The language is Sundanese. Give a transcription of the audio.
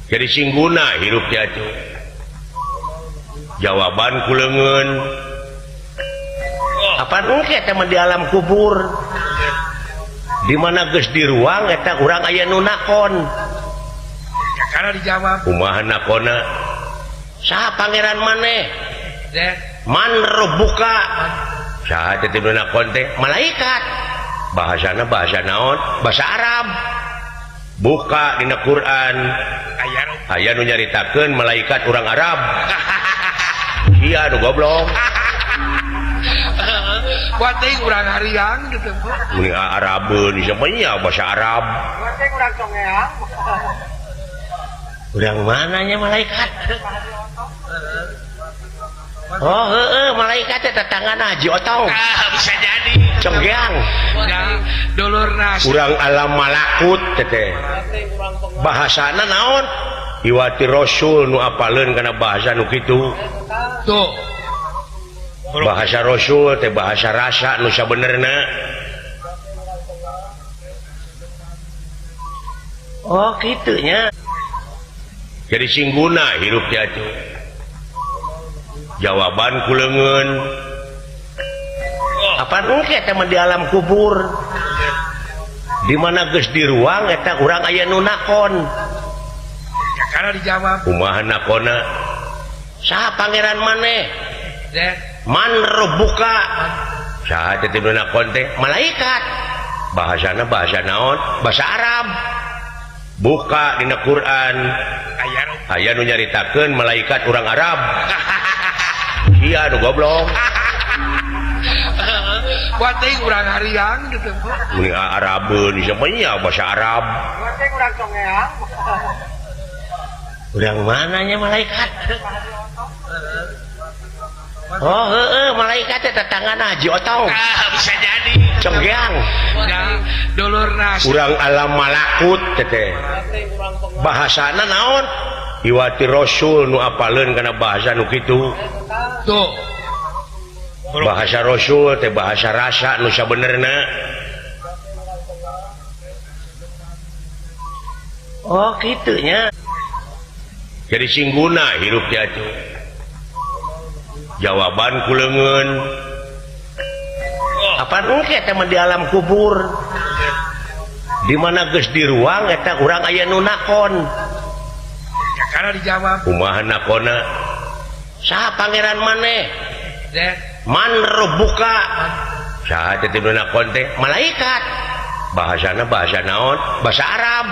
jadi singguna hirupnya tuh jawaban kulengen apa engke teman di alam kubur di mana geus di ruang eta urang aya nu nakon ya karena dijawab kumaha nakonna saha pangeran maneh man rabbuka saha teh nu nakon teh malaikat bahasana bahasa naon bahasa Arab buka dina Quran aya nu nyaritakeun malaikat urang Arab iya nu goblok buat teh urang hariang gitu mun Arabeun semuanya bahasa Arab buat teh urang congeang urang mananya malaikat oh heueuh malaikat teh tetanggan Haji Otong bisa jadi conggeang dulur nasi urang alam malakut teh bahasana naon iwati rasul nu apaleun kana bahasa nu kitu tuh bahasa rasul teh bahasa rasa nu sabenerna oh kitunya jadi singguna hirupnya tuh jawaban kulengen apa engke teman di alam kubur di mana geus di ruang eta urang aya nu nakon ya karena dijawab kumaha nakonna saha pangeran maneh man rabbuka saha teh nu nakon teh malaikat bahasana bahasa naon bahasa Arab buka dina Quran aya nu nyaritakeun malaikat urang Arab iya nu goblok buat teh urang hariang gitu mun Arabeun semuanya bahasa Arab buat teh urang congeang urang mananya malaikat oh heueuh malaikat teh tetanggan Haji Otong bisa jadi conggeang dulur nasi urang alam malakut teh bahasana naon iwati rasul nu apaleun kana bahasa nu kitu tuh bahasa rasul teh bahasa rasa nu sabenerna oh kitunya jadi singguna hirupnya tuh jawaban kulengen apa engke teman di alam kubur di mana geus di ruang eta urang aya nu nakon ya karena dijawab kumaha nakonna saha pangeran maneh man rabbuka saha teh nu nakon teh malaikat bahasana bahasa naon bahasa Arab